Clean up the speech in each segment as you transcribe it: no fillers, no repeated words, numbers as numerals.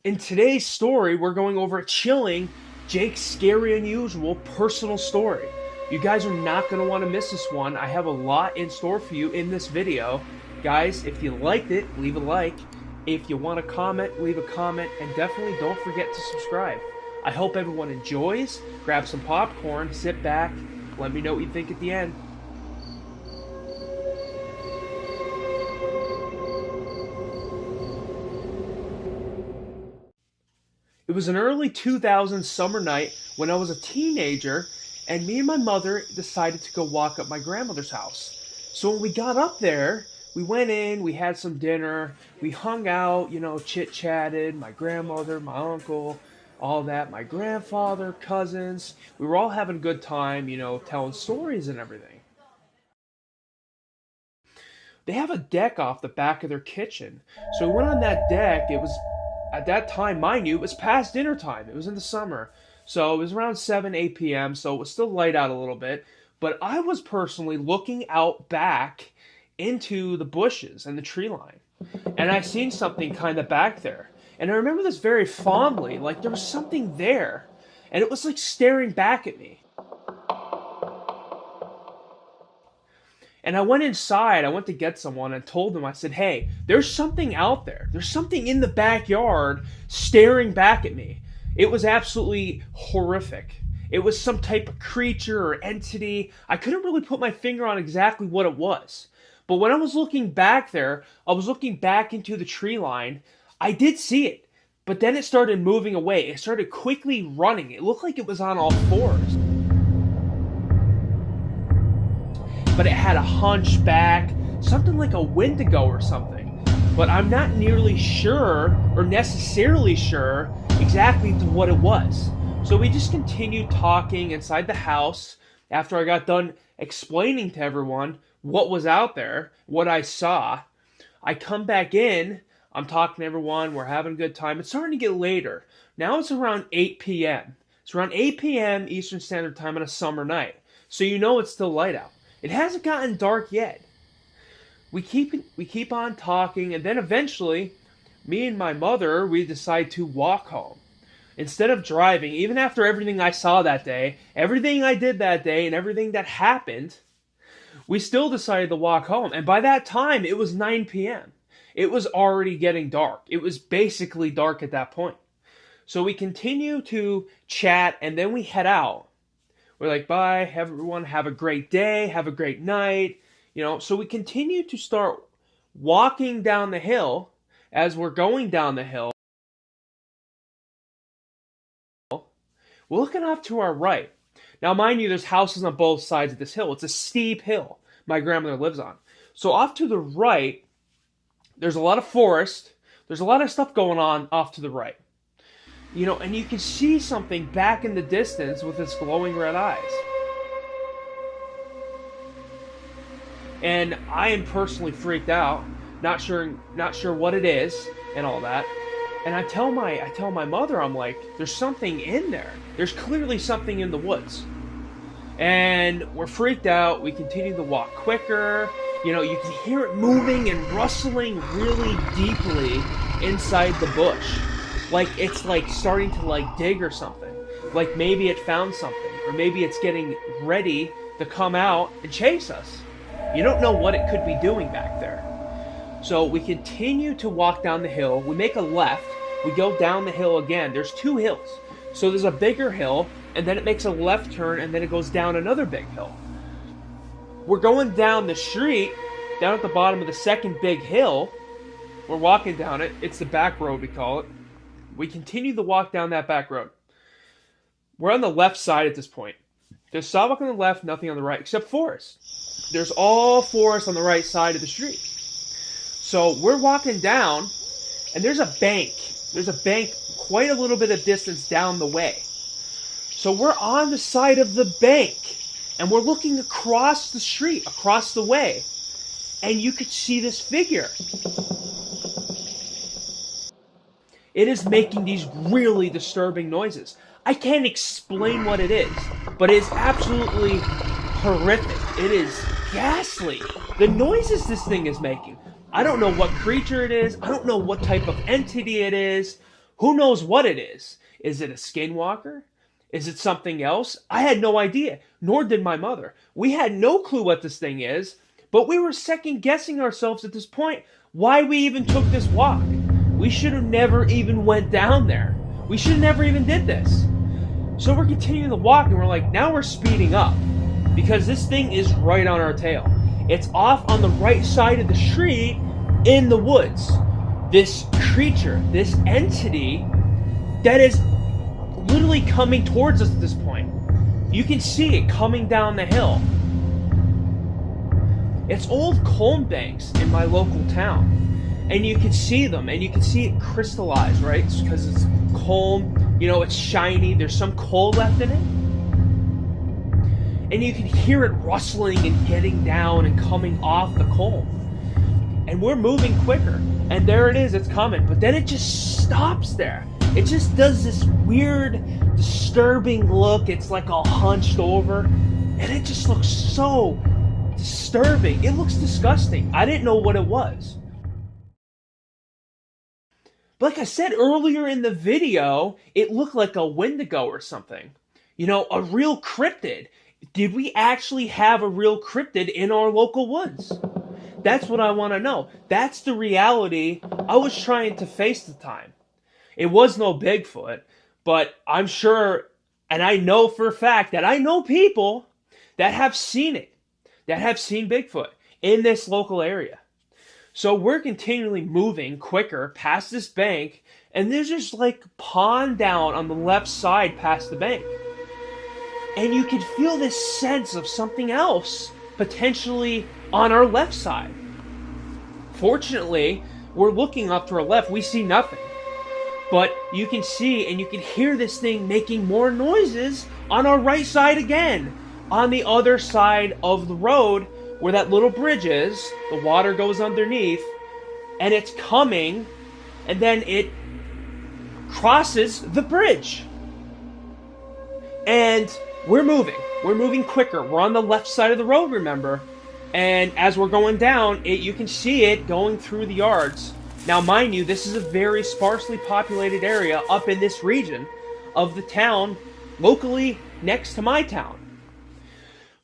In today's story, we're going over a chilling, Jake's Scary Unusual personal story. You guys are not going to want to miss this one. I have a lot in store for you in this video. Guys, if you liked it, leave a like. If you want to comment, leave a comment. And definitely don't forget to subscribe. I hope everyone enjoys. Grab some popcorn, sit back, let me know what you think at the end. It was an early 2000s summer night when I was a teenager, and me and my mother decided to go walk up my grandmother's house. So when we got up there, we went in, we had some dinner, we hung out, chit-chatted, my grandmother, my uncle, all that, my grandfather, cousins. We were all having a good time, telling stories and everything. They have a deck off the back of their kitchen. So we went on that deck. It was, at that time, mind you, it was past dinner time. It was in the summer. So it was around 7, 8 p.m., so it was still light out a little bit. But I was personally looking out back into the bushes and the tree line. And I seen something kind of back there. And I remember this very fondly, like there was something there. And it was like staring back at me. And I went inside, I went to get someone and told them, I said, hey, there's something out there. There's something in the backyard staring back at me. It was absolutely horrific. It was some type of creature or entity. I couldn't really put my finger on exactly what it was. But when I was looking back there, I was looking back into the tree line. I did see it. But then it started moving away. It started quickly running. It looked like it was on all fours. But it had a hunchback, something like a Wendigo or something. But I'm not nearly sure, or necessarily sure, exactly what it was. So we just continued talking inside the house after I got done explaining to everyone what was out there, what I saw. I come back in, I'm talking to everyone, we're having a good time. It's starting to get later. Now it's around 8 p.m. It's around 8 p.m. Eastern Standard Time on a summer night. So you know it's still light out. It hasn't gotten dark yet. We keep on talking, and then eventually, me and my mother, we decide to walk home. Instead of driving, even after everything I saw that day, everything I did that day, and everything that happened, we still decided to walk home. And by that time, it was 9 p.m. It was already getting dark. It was basically dark at that point. So we continue to chat, and then we head out. We're like, bye, everyone, have a great day, have a great night. So we continue to start walking down the hill. As we're going down the hill, we're looking off to our right. Now, mind you, there's houses on both sides of this hill. It's a steep hill my grandmother lives on. So off to the right, there's a lot of forest. There's a lot of stuff going on off to the right. And you can see something back in the distance with its glowing red eyes. And I am personally freaked out, not sure what it is and all that. And I tell my mother, I'm like, there's something in there. There's clearly something in the woods. And we're freaked out. We continue to walk quicker. You can hear it moving and rustling really deeply inside the bush. Like it's like starting to dig or something. Like maybe it found something, or maybe it's getting ready to come out and chase us. You don't know what it could be doing back there. So we continue to walk down the hill. We make a left. We go down the hill again. There's two hills. So there's a bigger hill, and then it makes a left turn, and then it goes down another big hill. We're going down the street, down at the bottom of the second big hill. We're walking down it. It's the back road, we call it. We continue to walk down that back road. We're on the left side at this point. There's sidewalk on the left, nothing on the right, except forest. There's all forest on the right side of the street. So we're walking down, and there's a bank. There's a bank quite a little bit of distance down the way. So we're on the side of the bank, and we're looking across the street, across the way, and you could see this figure. It is making these really disturbing noises. I can't explain what it is, but it is absolutely horrific. It is ghastly. The noises this thing is making. I don't know what creature it is. I don't know what type of entity it is, Who knows what it is? Is it a skinwalker? Is it something else? I had no idea, nor did my mother. We had no clue what this thing is, but we were second guessing ourselves at this point why we even took this walk. We should have never even went down there. We should have never even did this. So we're continuing to walk, and we're like, now we're speeding up because this thing is right on our tail. It's off on the right side of the street in the woods. This creature, this entity that is literally coming towards us at this point. You can see it coming down the hill. It's old culm banks in my local town. And you can see them, and you can see it crystallize, right? Because it's culm, you know, it's shiny, there's some coal left in it. And you can hear it rustling and getting down and coming off the culm. And we're moving quicker. And there it is, it's coming. But then it just stops there. It just does this weird, disturbing look. It's like all hunched over. And it just looks so disturbing. It looks disgusting. I didn't know what it was. But like I said earlier in the video, it looked like a Wendigo or something. You know, a real cryptid. Did we actually have a real cryptid in our local woods? That's what I want to know. That's the reality I was trying to face at the time. It was no Bigfoot, but I'm sure, and I know for a fact that I know people that have seen it, that have seen Bigfoot in this local area. So we're continually moving quicker past this bank, and there's just like pond down on the left side past the bank. And you can feel this sense of something else potentially on our left side. Fortunately, we're looking up to our left, we see nothing. But you can see and you can hear this thing making more noises on our right side again. On the other side of the road where that little bridge is, the water goes underneath, and it's coming, and then it crosses the bridge. And we're moving quicker. We're on the left side of the road, remember? And as we're going down, you can see it going through the yards. Now, mind you, this is a very sparsely populated area up in this region of the town, locally next to my town.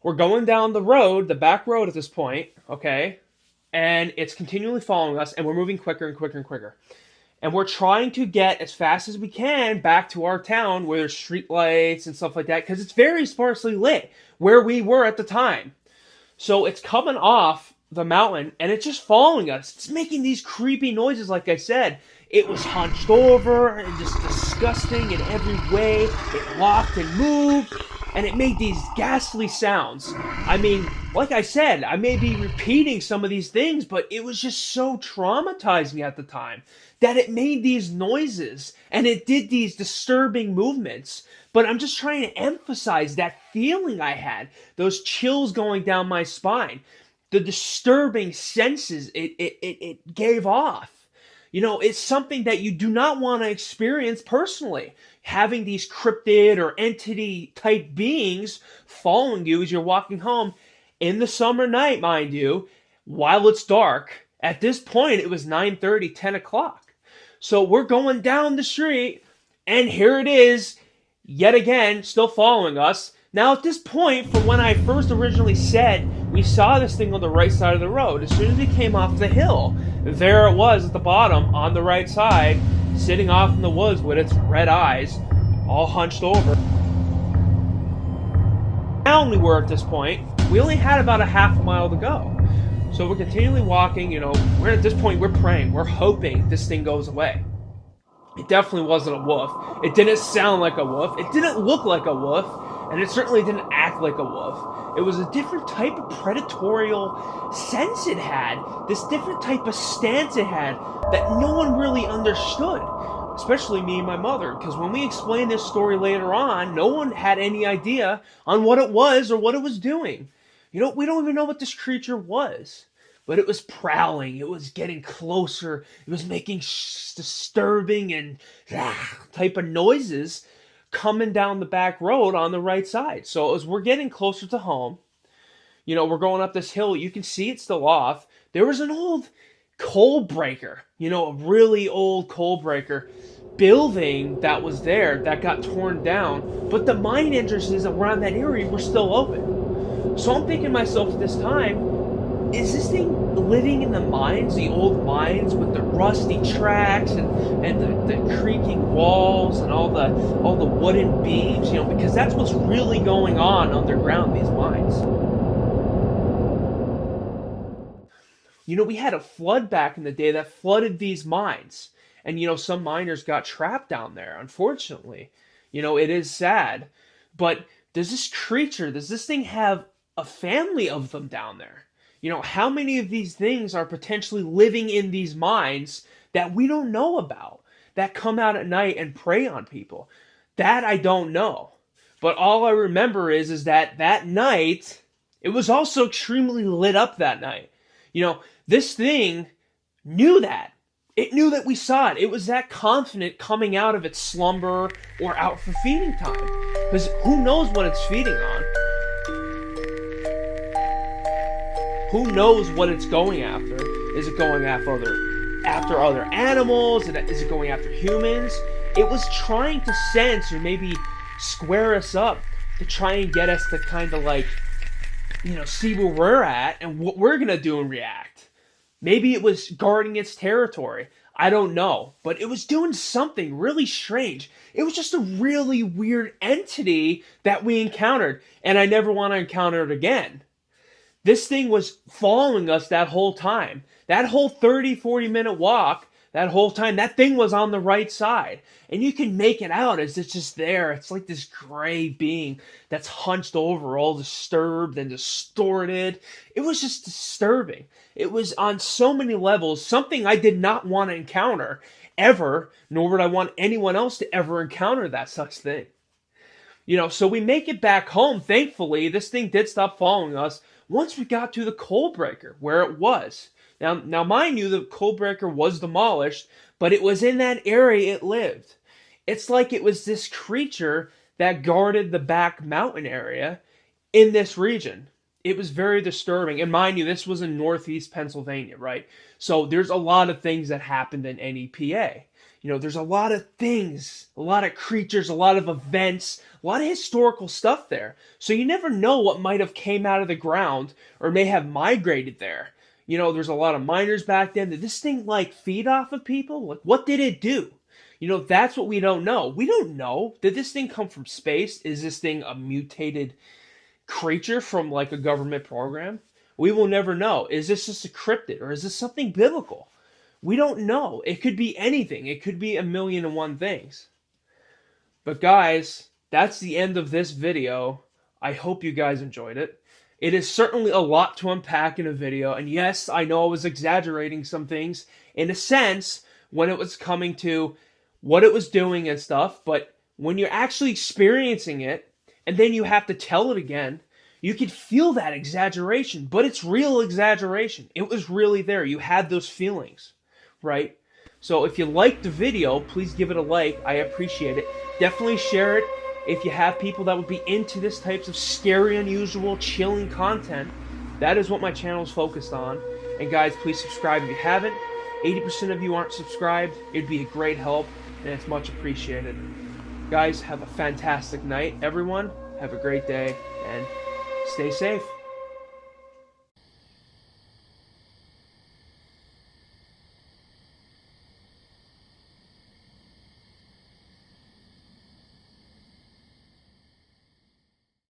We're going down the road, the back road at this point, okay? And it's continually following us, and we're moving quicker and quicker and quicker. And we're trying to get as fast as we can back to our town where there's street lights and stuff like that, because it's very sparsely lit where we were at the time. So it's coming off the mountain, and it's just following us. It's making these creepy noises, like I said. It was hunched over and just disgusting in every way. It walked and moved, and it made these ghastly sounds. I mean, like I said, I may be repeating some of these things, but it was just so traumatizing at the time that it made these noises, and it did these disturbing movements. But I'm just trying to emphasize that feeling I had, those chills going down my spine, the disturbing senses it gave off. You know, it's something that you do not want to experience personally. Having these cryptid or entity type beings following you as you're walking home in the summer night, mind you, while it's dark. At this point, it was 9:30, 10 o'clock. So we're going down the street, and here it is, yet again, still following us. Now, at this point, from when I first originally said we saw this thing on the right side of the road, as soon as we came off the hill, there it was at the bottom on the right side, sitting off in the woods with its red eyes, all hunched over. Down we were at this point. We only had about a half a mile to go. So we're continually walking, you know, we're at this point, we're praying, we're hoping this thing goes away. It definitely wasn't a wolf. It didn't sound like a wolf. It didn't look like a wolf. And it certainly didn't act like a wolf. It was a different type of predatorial sense it had. This different type of stance it had that no one really understood. Especially me and my mother. Because when we explained this story later on, no one had any idea on what it was or what it was doing. You know, we don't even know what this creature was. But it was prowling. It was getting closer. It was making disturbing and type of noises coming down the back road on the right side. So as we're getting closer to home, you know, we're going up this hill. You can see it's still off. There was an old coal breaker, you know, a really old coal breaker building that was there that got torn down, but the mine entrances around that area were still open. So I'm thinking to myself at this time, is this thing living in the mines, the old mines with the rusty tracks and the creaking walls and all the wooden beams, because that's what's really going on underground these mines. We had a flood back in the day that flooded these mines. And, some miners got trapped down there, unfortunately. It is sad. But does this thing have a family of them down there? How many of these things are potentially living in these mines that we don't know about, that come out at night and prey on people? That I don't know. But all I remember is that night, it was also extremely lit up that night. This thing knew that. It knew that we saw it. It was that confident coming out of its slumber or out for feeding time. Because who knows what it's feeding on? Who knows what it's going after? Is it going after other animals? Is it going after humans? It was trying to sense or maybe square us up to try and get us to kind of see where we're at and what we're going to do and react. Maybe it was guarding its territory. I don't know. But it was doing something really strange. It was just a really weird entity that we encountered. And I never want to encounter it again. This thing was following us that whole time. That whole 30, 40-minute walk, that whole time, that thing was on the right side. And you can make it out as it's just there. It's like this gray being that's hunched over, all disturbed and distorted. It was just disturbing. It was on so many levels, something I did not want to encounter ever, nor would I want anyone else to ever encounter that such thing. So we make it back home. Thankfully, this thing did stop following us once we got to the coal breaker, where it was. Now, mind you, the coal breaker was demolished, but it was in that area it lived. It's like it was this creature that guarded the back mountain area in this region. It was very disturbing. And mind you, this was in northeast Pennsylvania, right? So there's a lot of things that happened in NEPA. There's a lot of things, a lot of creatures, a lot of events, a lot of historical stuff there. So you never know what might have came out of the ground or may have migrated there. There's a lot of miners back then. Did this thing feed off of people? What did it do? That's what we don't know. We don't know. Did this thing come from space? Is this thing a mutated creature from a government program? We will never know. Is this just a cryptid or is this something biblical? We don't know. It could be anything. It could be 1,000,001 things. But guys, that's the end of this video. I hope you guys enjoyed it. It is certainly a lot to unpack in a video. And yes, I know I was exaggerating some things in a sense when it was coming to what it was doing and stuff. But when you're actually experiencing it and then you have to tell it again, you could feel that exaggeration. But it's real exaggeration. It was really there. You had those feelings, right? So if you liked the video, please give it a like. I appreciate it. Definitely share it. If you have people that would be into this types of scary, unusual, chilling content, that is what my channel is focused on. And guys, please subscribe if you haven't. 80% of you aren't subscribed. It'd be a great help, and it's much appreciated. Guys, have a fantastic night. Everyone, have a great day, and stay safe.